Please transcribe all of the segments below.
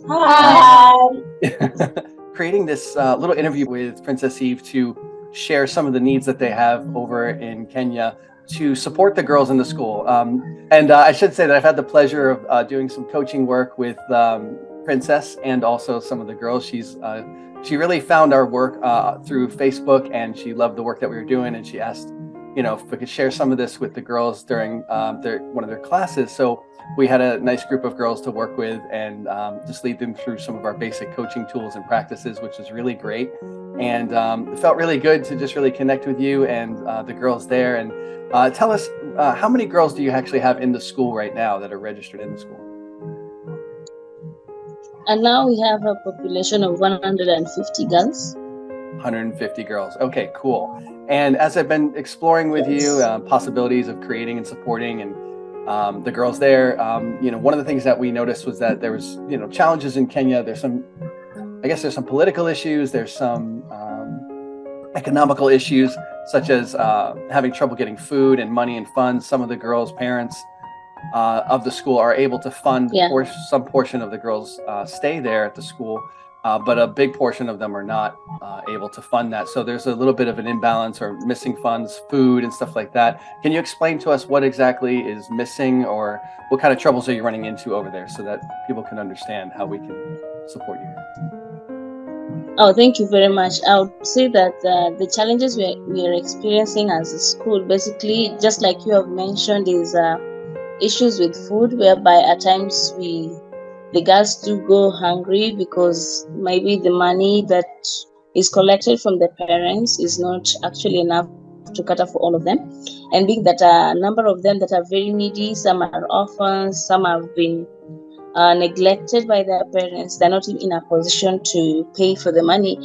Hi. Creating this little interview with Princess Eve to share some of the needs that they have over in Kenya to support the girls in the school. And I should say that I've had the pleasure of doing some coaching work with Princess and also some of the girls. She really found our work through Facebook, and she loved the work that we were doing, and she asked, if we could share some of this with the girls during one of their classes. So we had a nice group of girls to work with and just lead them through some of our basic coaching tools and practices, which is really great. And it felt really good to just really connect with you and the girls there. And tell us, how many girls do you actually have in the school right now that are registered in the school? And now we have a population of 150 girls. 150 girls. Okay, cool. And as I've been exploring with you possibilities of creating and supporting and the girls there, one of the things that we noticed was that there was, challenges in Kenya. There's some political issues. There's some economical issues, such as having trouble getting food and money and funds. Some of the girls' parents of the school are able to fund some portion of the girls' stay there at the school, but a big portion of them are not able to fund that. So there's a little bit of an imbalance or missing funds, food and stuff like that. Can you explain to us what exactly is missing, or what kind of troubles are you running into over there, so that people can understand how we can support you? Oh, thank you very much. I would say that the challenges we are experiencing as a school, basically, just like you have mentioned, is issues with food, whereby at times the girls do go hungry because maybe the money that is collected from the parents is not actually enough to cater for all of them. And being that a number of them that are very needy, some are orphans, some have been neglected by their parents, they're not in a position to pay for the money.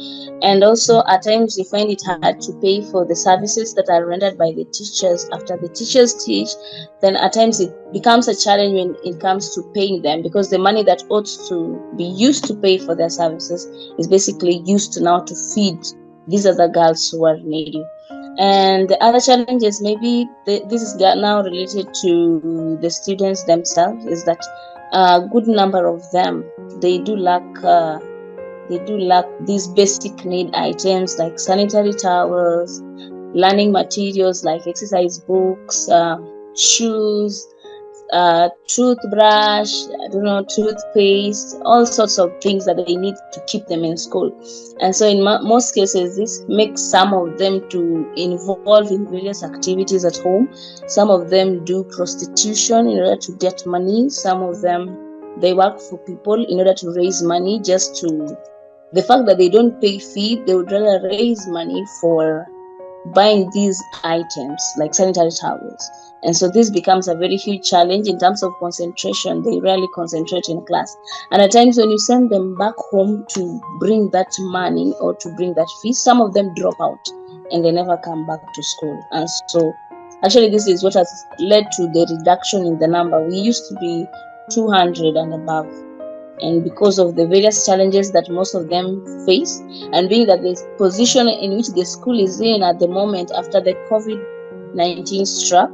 And also at times we find it hard to pay for the services that are rendered by the teachers. After the teachers teach, then at times it becomes a challenge when it comes to paying them, because the money that ought to be used to pay for their services is basically used now to feed these other girls who are needy. And the other challenges, maybe this is now related to the students themselves, is that a good number of them, they do lack these basic need items like sanitary towels, learning materials like exercise books, shoes, toothbrush, toothpaste, all sorts of things that they need to keep them in school. And so in most cases, this makes some of them to involve in various activities at home. Some of them do prostitution in order to get money. Some of them, they work for people in order to raise money, just to the fact that they don't pay fee, they would rather raise money for buying these items like sanitary towels. And so this becomes a very huge challenge in terms of concentration. They rarely concentrate in class. And at times when you send them back home to bring that money or to bring that fee, some of them drop out and they never come back to school. And so actually this is what has led to the reduction in the number. We used to be 200 and above. And because of the various challenges that most of them face, and being that the position in which the school is in at the moment after the COVID-19 struck,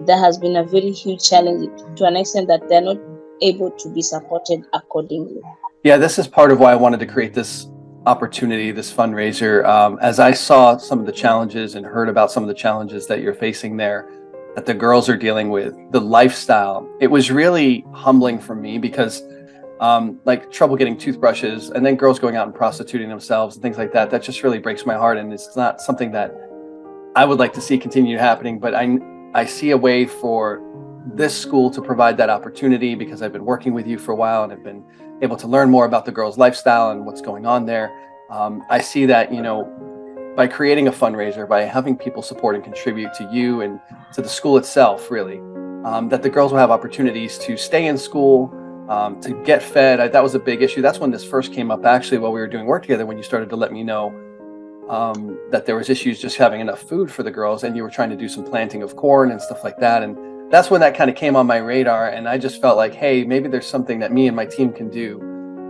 there has been a very huge challenge to an extent that they're not able to be supported accordingly. Yeah, this is part of why I wanted to create this opportunity, this fundraiser. As I saw some of the challenges and heard about some of the challenges that you're facing there, that the girls are dealing with, the lifestyle, it was really humbling for me, because like trouble getting toothbrushes, and then girls going out and prostituting themselves and things like that, that just really breaks my heart. And it's not something that I would like to see continue happening, but I see a way for this school to provide that opportunity, because I've been working with you for a while and I've been able to learn more about the girls' lifestyle and what's going on there. I see that, by creating a fundraiser, by having people support and contribute to you and to the school itself, really, that the girls will have opportunities to stay in school, to get fed. That was a big issue. That's when this first came up, actually, while we were doing work together, when you started to let me know that there was issues just having enough food for the girls, and you were trying to do some planting of corn and stuff like that. And that's when that kind of came on my radar. And I just felt like, hey, maybe there's something that me and my team can do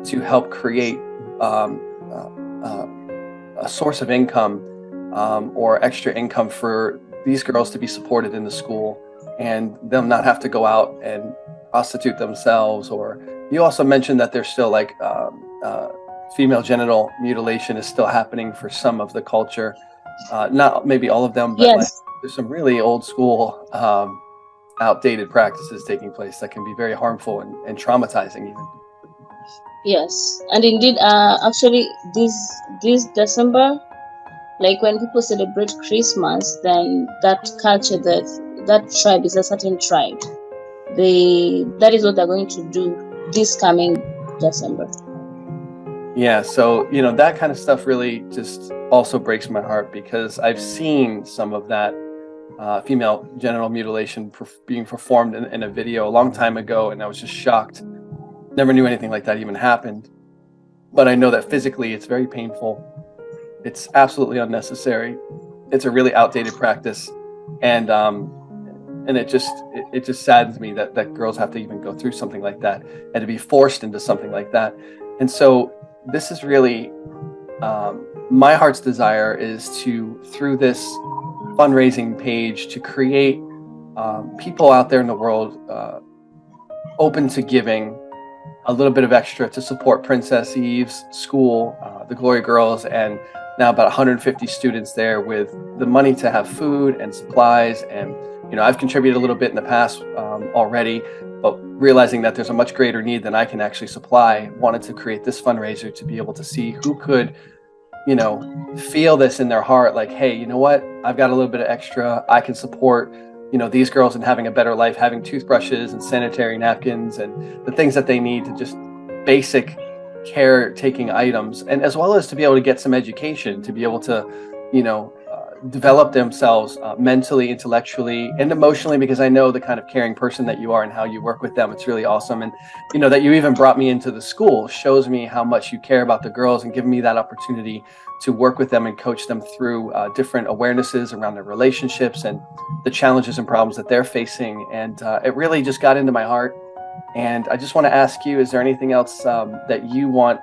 to help create a source of income or extra income for these girls to be supported in the school, and them not have to go out and prostitute themselves, or You also mentioned that there's still like female genital mutilation is still happening for some of the culture. Not maybe all of them, but like Yes, there's some really old school, outdated practices taking place that can be very harmful and traumatizing even. yes, and indeed, actually, this December, like when people celebrate Christmas, then that culture, that tribe is a certain tribe. That is what they're going to do this coming December. Yeah, so that kind of stuff really just also breaks my heart because I've seen some of that female genital mutilation being performed in a video a long time ago, and I was just shocked. Never knew anything like that even happened. But I know that physically it's very painful. It's absolutely unnecessary. It's a really outdated practice, and it just saddens me that girls have to even go through something like that and to be forced into something like that. And so this is really my heart's desire is to, through this fundraising page, to create people out there in the world open to giving a little bit of extra to support Princess Eve's school, the Glory Girls, and now about 150 students there with the money to have food and supplies. And I've contributed a little bit in the past already, but realizing that there's a much greater need than I can actually supply, wanted to create this fundraiser to be able to see who could feel this in their heart, like, hey, you know what, I've got a little bit of extra, I can support these girls in having a better life, having toothbrushes and sanitary napkins and the things that they need to just basic caretaking items, and as well as to be able to get some education, to be able to develop themselves mentally, intellectually, and emotionally, because I know the kind of caring person that you are and how you work with them. It's really awesome. And that you even brought me into the school shows me how much you care about the girls and giving me that opportunity to work with them and coach them through different awarenesses around their relationships and the challenges and problems that they're facing. And it really just got into my heart. And I just want to ask you, is there anything else that you want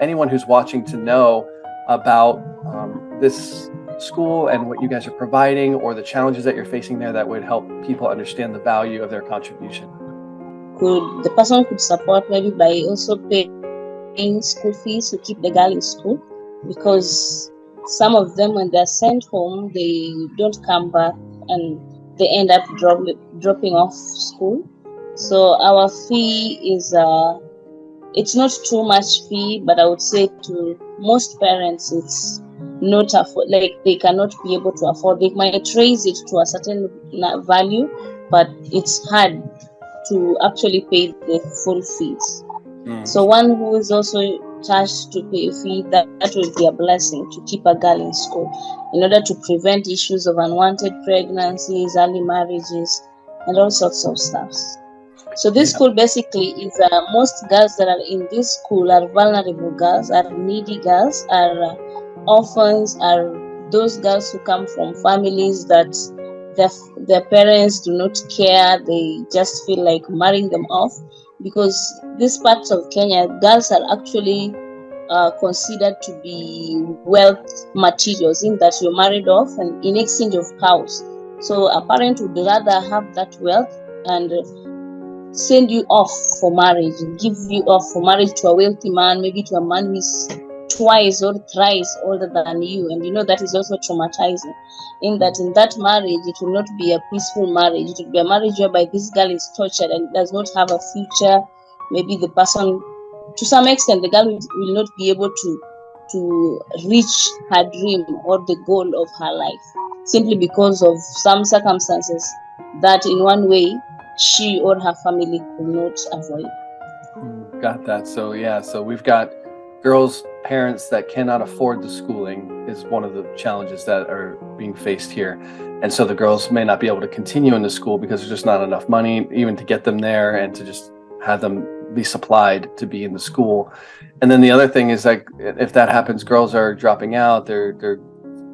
anyone who's watching to know about this school and what you guys are providing, or the challenges that you're facing there, that would help people understand the value of their contribution? The person could support maybe by also paying school fees to keep the girl in school, because some of them, when they're sent home, they don't come back and they end up dropping off school. So our fee is it's not too much fee, but I would say to most parents it's not like they cannot be able to afford. They might raise it to a certain value, but it's hard to actually pay the full fees. So one who is also charged to pay a fee, that will be a blessing to keep a girl in school, in order to prevent issues of unwanted pregnancies, early marriages, and all sorts of stuff. So this school basically is most girls that are in this school are vulnerable girls, are needy girls, are orphans, are those girls who come from families that their parents do not care. They just feel like marrying them off, because these parts of Kenya, girls are actually considered to be wealth materials, in that you're married off and in exchange of cows. So a parent would rather have that wealth and send you off for marriage, give you off for marriage to a wealthy man, maybe to a man who is twice or thrice older than you. And that is also traumatizing, in that marriage it will not be a peaceful marriage. It will be a marriage whereby this girl is tortured and does not have a future. Maybe the person, to some extent, the girl will not be able to reach her dream or the goal of her life, simply because of some circumstances that in one way she or her family could not avoid. Got that. So we've got girls' parents that cannot afford the schooling is one of the challenges that are being faced here. And so the girls may not be able to continue in the school because there's just not enough money even to get them there and to just have them be supplied to be in the school. And then the other thing is, like, if that happens, girls are dropping out, they're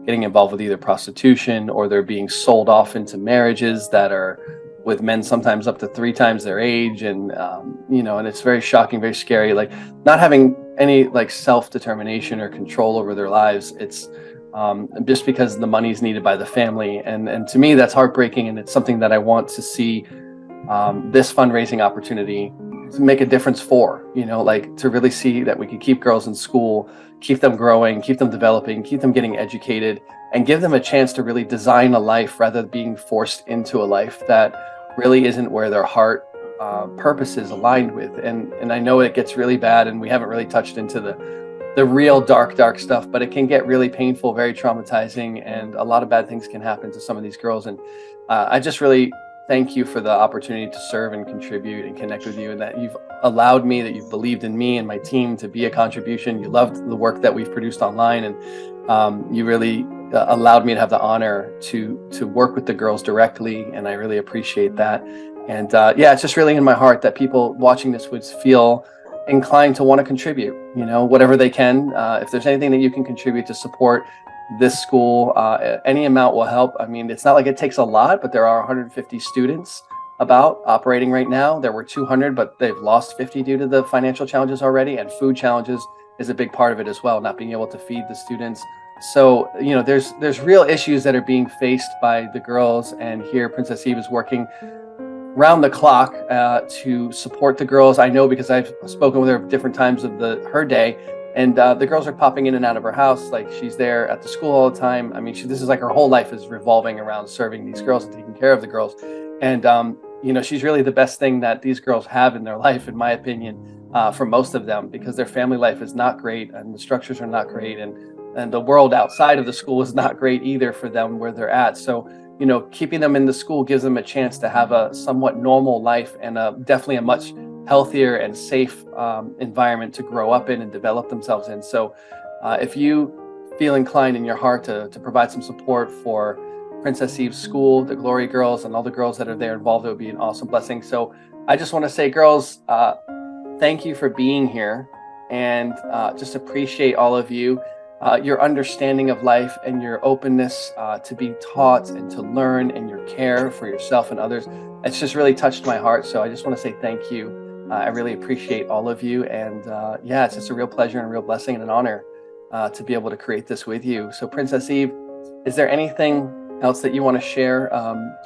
getting involved with either prostitution, or they're being sold off into marriages that are with men sometimes up to 3 times their age. And and it's very shocking, very scary, like not having any like self-determination or control over their lives. It's just because the money is needed by the family. And to me, that's heartbreaking. And it's something that I want to see this fundraising opportunity make a difference for, like to really see that we can keep girls in school, keep them growing, keep them developing, keep them getting educated, and give them a chance to really design a life rather than being forced into a life that really isn't where their heart purpose is aligned with. And I know it gets really bad, and we haven't really touched into the real dark stuff, but it can get really painful, very traumatizing, and a lot of bad things can happen to some of these girls. And I just really thank you for the opportunity to serve and contribute and connect with you, and that you've allowed me, that you've believed in me and my team to be a contribution. You loved the work that we've produced online, and you really allowed me to have the honor to work with the girls directly, and I really appreciate that. And it's just really in my heart that people watching this would feel inclined to want to contribute, whatever they can. If there's anything that you can contribute to support this school, any amount will help. I mean, it's not like it takes a lot, but there are 150 students about operating right now. There were 200, but they've lost 50 due to the financial challenges already, and food challenges is a big part of it as well, not being able to feed the students. So, there's real issues that are being faced by the girls, and here Princess Eve is working round the clock to support the girls. I know because I've spoken with her different times of her day, and the girls are popping in and out of her house. Like, she's there at the school all the time. I mean, this is like her whole life is revolving around serving these girls and taking care of the girls. And, she's really the best thing that these girls have in their life, in my opinion, for most of them, because their family life is not great and the structures are not great. And the world outside of the school is not great either for them where they're at. So, keeping them in the school gives them a chance to have a somewhat normal life, and definitely a much healthier and safe environment to grow up in and develop themselves in. So if you feel inclined in your heart to provide some support for Princess Eve's school, the Glory Girls, and all the girls that are there involved, it would be an awesome blessing. So I just want to say, girls, thank you for being here, and just appreciate all of you. Your understanding of life and your openness to be taught and to learn, and your care for yourself and others. It's just really touched my heart. So I just want to say thank you. I really appreciate all of you. And it's just a real pleasure and a real blessing and an honor to be able to create this with you. So Princess Eve, is there anything else that you want to share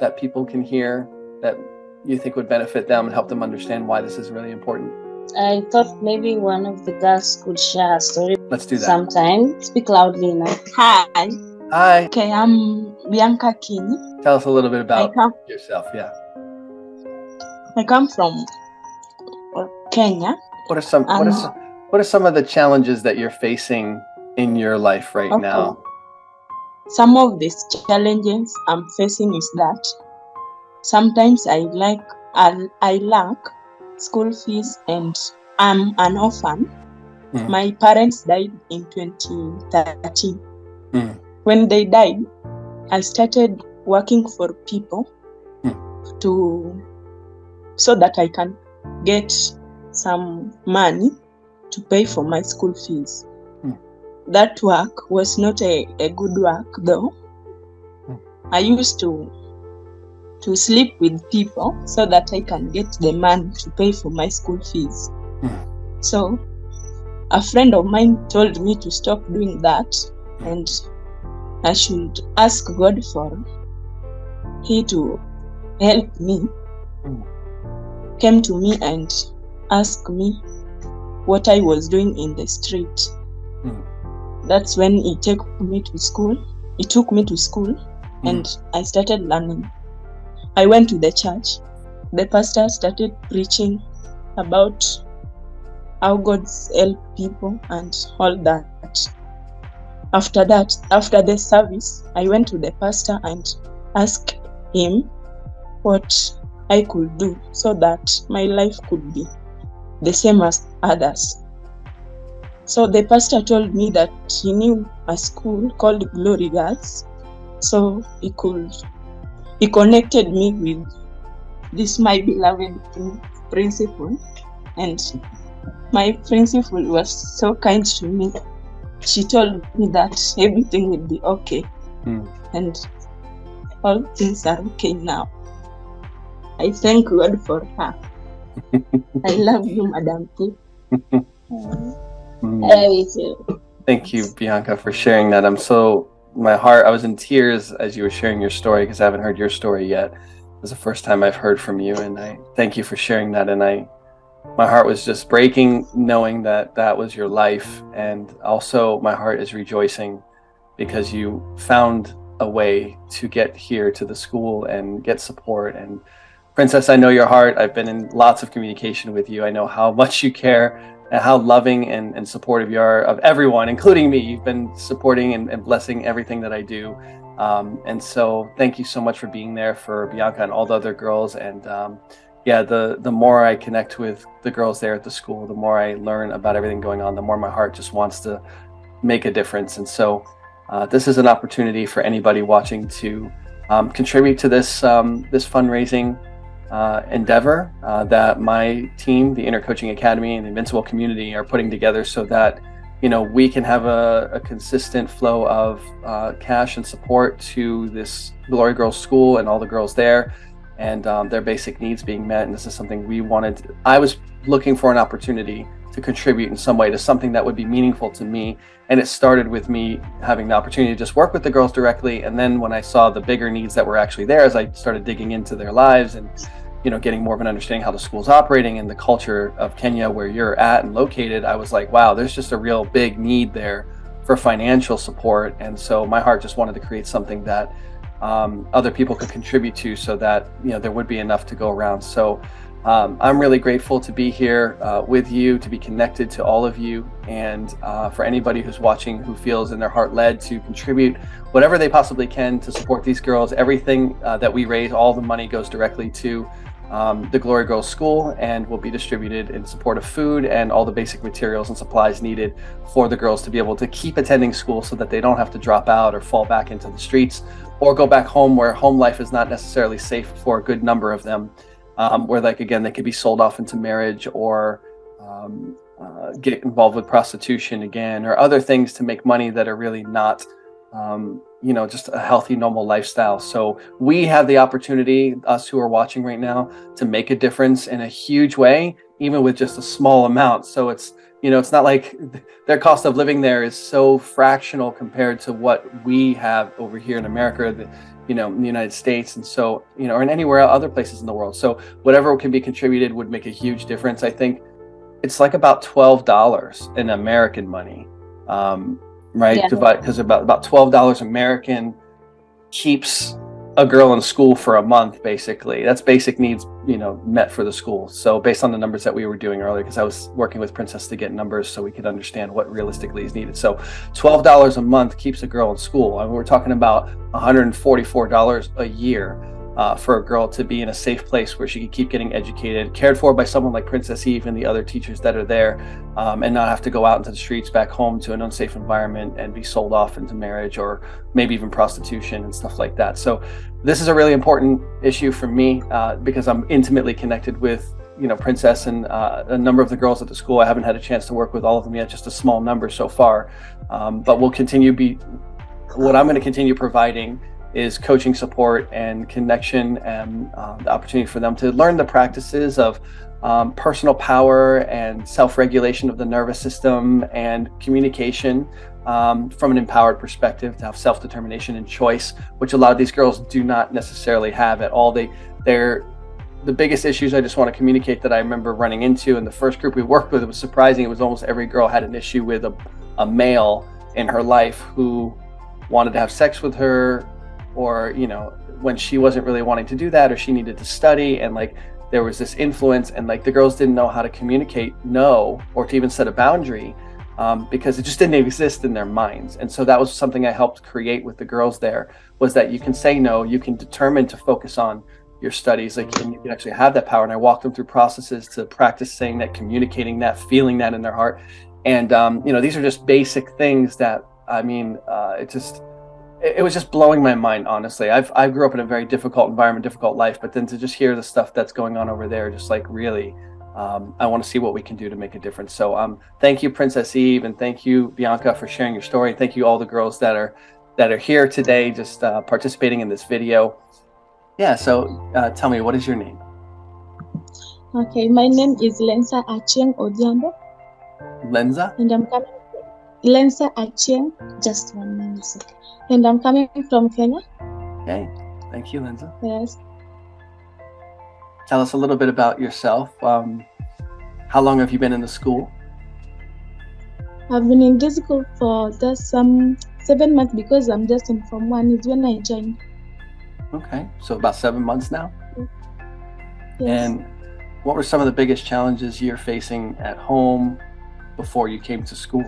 that people can hear that you think would benefit them and help them understand why this is really important? I thought maybe one of the girls could share a story. Let's do that. Sometime. Speak loudly now. Hi. Hi. Okay, I'm Bianca King. Tell us a little bit about yourself. Yeah. I come from Kenya. What are some of the challenges that you're facing in your life right now? Some of these challenges I'm facing is that sometimes I lack school fees, and I'm an orphan. My parents died in 2013. When they died, I started working for people so that I can get some money to pay for my school fees. That work was not a good work, though. I used to sleep with people so that I can get the money to pay for my school fees. So a friend of mine told me to stop doing that, and I should ask God for He to help me. Came to me and asked me what I was doing in the street. That's when he took me to school. And I started learning. I went to the church. The pastor started preaching about how God's help people and all that. After the service, I went to the pastor and asked him what I could do so that my life could be the same as others. So the pastor told me that he knew a school called Glory Girls. So he connected me with this my beloved principal, and my principal was so kind to me. She told me that everything will be okay, and all things are okay now. I thank God for her. I love you, Madam P. I love you too. Thank you, Bianca, for sharing that. I was in tears as you were sharing your story, because I haven't heard your story yet. It was the first time I've heard from you, and I thank you for sharing that. And I my heart was just breaking knowing that that was your life. And also my heart is rejoicing because you found a way to get here to the school and get support. And Princess, I know your heart. I've been in lots of communication with you. I know how much you care and how loving and supportive you are of everyone, including me. You've been supporting and blessing everything that I do. And so thank you so much for being there for Bianca and all the other girls. And yeah, the more I connect with the girls there at the school, the more I learn about everything going on, the more my heart just wants to make a difference. And so this is an opportunity for anybody watching to contribute to this fundraising endeavor that my team, the Inner Coaching Academy and the Invincible community are putting together so that, you know, we can have a consistent flow of cash and support to this Glory Girls school and all the girls there, and their basic needs being met. And this is something we wanted. I was looking for an opportunity to contribute in some way to something that would be meaningful to me. And it started with me having the opportunity to just work with the girls directly. And then when I saw the bigger needs that were actually there, as I started digging into their lives and, you know, getting more of an understanding how the school's operating and the culture of Kenya where you're at and located, I was like, wow, there's just a real big need there for financial support. And so my heart just wanted to create something that other people could contribute to so that, you know, there would be enough to go around. So I'm really grateful to be here with you, to be connected to all of you, and for anybody who's watching who feels in their heart led to contribute whatever they possibly can to support these girls. Everything that we raise, all the money goes directly to the Glory Girls School and will be distributed in support of food and all the basic materials and supplies needed for the girls to be able to keep attending school so that they don't have to drop out or fall back into the streets or go back home where home life is not necessarily safe for a good number of them. Where, like, again, they could be sold off into marriage or get involved with prostitution again, or other things to make money that are really not, you know, just a healthy, normal lifestyle. So we have the opportunity, us who are watching right now, to make a difference in a huge way, even with just a small amount. So it's, you know, it's not like their cost of living there is so fractional compared to what we have over here in America, you know, in the United States. And so, you know, or in anywhere other places in the world. So whatever can be contributed would make a huge difference. I think it's like about $12 in American money, right? Yeah. Because about $12 American keeps a girl in school for a month, basically. That's basic needs, you know, met for the school. So based on the numbers that we were doing earlier, because I was working with Princess to get numbers so we could understand what realistically is needed. So $12 a month keeps a girl in school. I mean, we're talking about $144 a year for a girl to be in a safe place where she can keep getting educated, cared for by someone like Princess Eve and the other teachers that are there, and not have to go out into the streets back home to an unsafe environment and be sold off into marriage or maybe even prostitution and stuff like that. So this is a really important issue for me because I'm intimately connected with, you know, Princess and a number of the girls at the school. I haven't had a chance to work with all of them yet, just a small number so far, but we'll continue what I'm going to continue providing is coaching support and connection and the opportunity for them to learn the practices of personal power and self-regulation of the nervous system and communication from an empowered perspective, to have self-determination and choice, which a lot of these girls do not necessarily have at all. They're the biggest issues I just want to communicate that I remember running into in the first group we worked with. It was surprising. It was almost every girl had an issue with a male in her life who wanted to have sex with her, or, you know, when she wasn't really wanting to do that, or she needed to study, and like there was this influence, and like the girls didn't know how to communicate no, or to even set a boundary, because it just didn't exist in their minds. And so that was something I helped create with the girls there, was that you can say no, you can determine to focus on your studies, like, and you can actually have that power. And I walked them through processes to practice saying that, communicating that, feeling that in their heart. And you know, these are just basic things that, I mean, it was just blowing my mind, honestly. I grew up in a very difficult environment, difficult life, but then to just hear the stuff that's going on over there, just like really, I want to see what we can do to make a difference. So thank you, Princess Eve, and thank you, Bianca, for sharing your story. Thank you all the girls that are here today, just participating in this video. Yeah, so tell me, what is your name? Okay, my name is Lensa Achieng Odhiambo. Lenza? And I'm coming Lensa Achieng, just 1 minute. And I'm coming from Kenya. Okay, thank you, Lenza. Yes. Tell us a little bit about yourself. How long have you been in the school? I've been in this school for just some 7 months because I'm just in Form 1 is when I joined. Okay, so about 7 months now. Yes. And what were some of the biggest challenges you're facing at home before you came to school?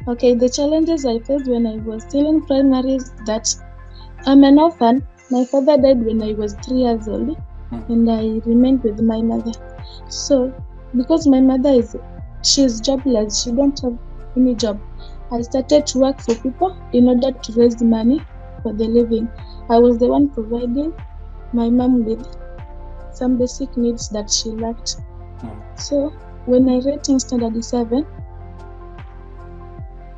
Okay, the challenges I faced when I was still in primary is that I'm an orphan. My father died when I was 3 years old, and I remained with my mother. So, because my mother she's jobless, she don't have any job, I started to work for people in order to raise money for the living. I was the one providing my mom with some basic needs that she lacked. So, when I read in standard 7,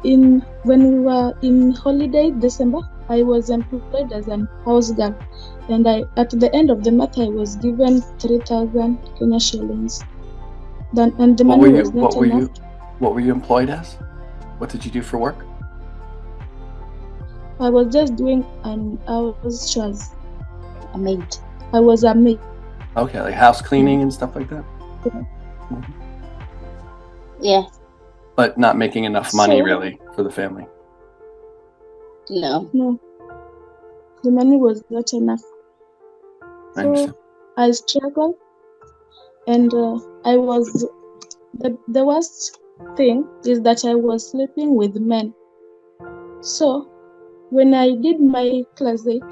when we were in holiday December, I was employed as an house girl, and at the end of the month I was given 3,000 Kenya shillings. And the money was not enough. What were you employed as? What did you do for work? I was just doing house chores. A maid. I was a maid. Okay, like house cleaning and stuff like that. Yeah. But not making enough money really for the family. No. No. The money was not enough. So I struggled, and the worst thing is that I was sleeping with men. So when I did my class 8,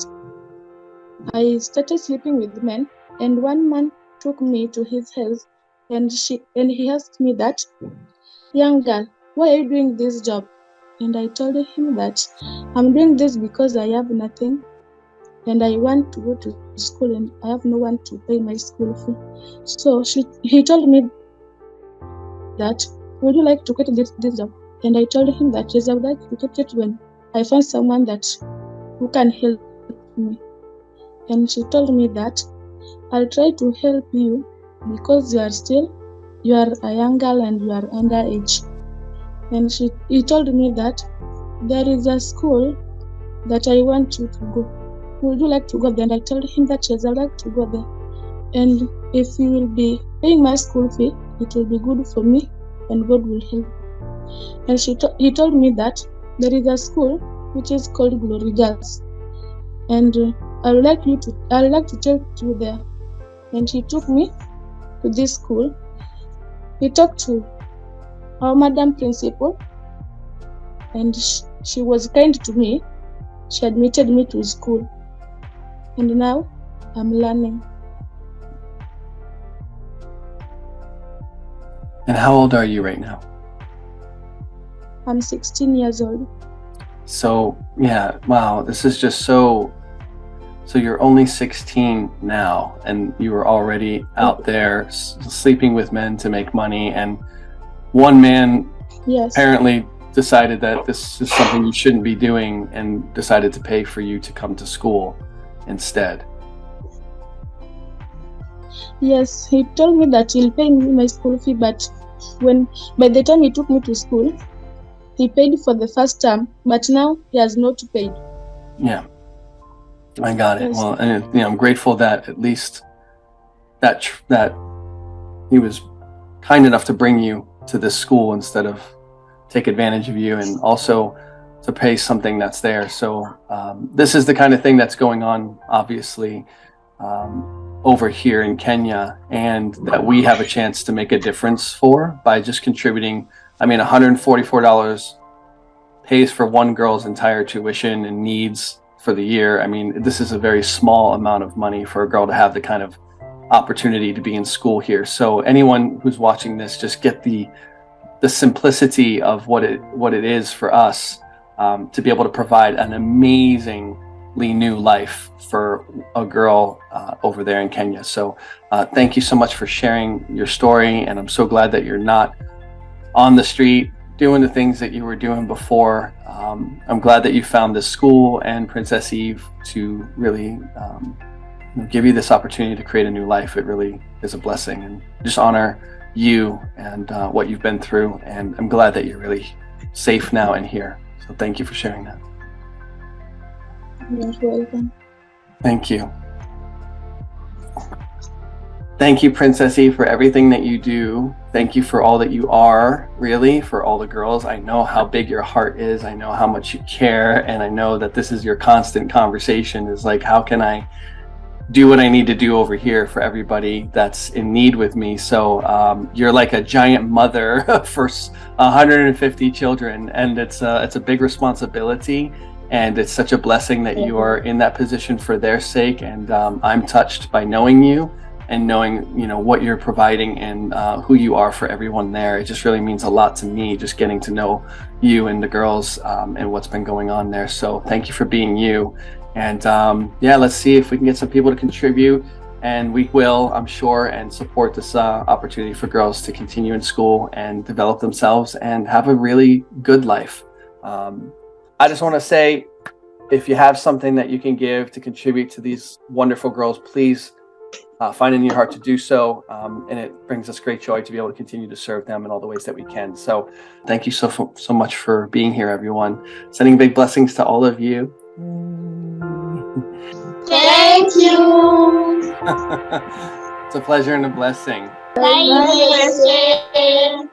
I started sleeping with men, and one man took me to his house, and he asked me that, "Young girl, why are you doing this job?" And I told him that I'm doing this because I have nothing, and I want to go to school, and I have no one to pay my school fee. So he told me that, "Would you like to quit this job?" And I told him that yes, I would like to quit it when I find someone who can help me. And she told me that I'll try to help you because you are a young girl and you are underage. And he told me that there is a school that I want you to go. Would you like to go there? And I told him that yes, I'd like to go there. And if you will be paying my school fee, it will be good for me and God will help. And he told me that there is a school which is called Glory Girls, and I would like to take you there. And he took me to this school. He talked to our madam principal, and she was kind to me. She admitted me to school, and now I'm learning. And how old are you right now? I'm 16 years old. So yeah, wow, this is just so you're only 16 now, and you were already out there sleeping with men to make money, and one man apparently decided that this is something you shouldn't be doing and decided to pay for you to come to school instead. Yes, he told me that he'll pay me my school fee, but by the time he took me to school, he paid for the first term, but now he has not paid. Yeah, I got it. Yes. Well, and I'm grateful that at least that he was kind enough to bring you to this school instead of take advantage of you, and also to pay something that's there. So this is the kind of thing that's going on, obviously, over here in Kenya, and that we have a chance to make a difference for by just contributing. I mean, $144 pays for one girl's entire tuition and needs for the year. I mean, this is a very small amount of money for a girl to have the kind of opportunity to be in school here. So anyone who's watching this, just get the simplicity of what it is for us to be able to provide an amazingly new life for a girl over there in Kenya. So thank you so much for sharing your story, and I'm so glad that you're not on the street doing the things that you were doing before. I'm glad that you found this school and Princess Eve to really give you this opportunity to create a new life. It really is a blessing, and just honor you and what you've been through. And I'm glad that you're really safe now and here. So thank you for sharing that. You're welcome. Thank you. Thank you, Princess E, for everything that you do. Thank you for all that you are, really, for all the girls. I know how big your heart is. I know how much you care. And I know that this is your constant conversation, is like, how can I do what I need to do over here for everybody that's in need with me? So you're like a giant mother for 150 children. And it's a big responsibility. And it's such a blessing that you are in that position for their sake. And I'm touched by knowing you and knowing, what you're providing and who you are for everyone there. It just really means a lot to me, just getting to know you and the girls and what's been going on there. So thank you for being you. And let's see if we can get some people to contribute, and we will, I'm sure, and support this opportunity for girls to continue in school and develop themselves and have a really good life. I just want to say, if you have something that you can give to contribute to these wonderful girls, please find in your heart to do so. And it brings us great joy to be able to continue to serve them in all the ways that we can. So thank you so much for being here, everyone. Sending big blessings to all of you. Thank you. It's a pleasure and a blessing. Thank you.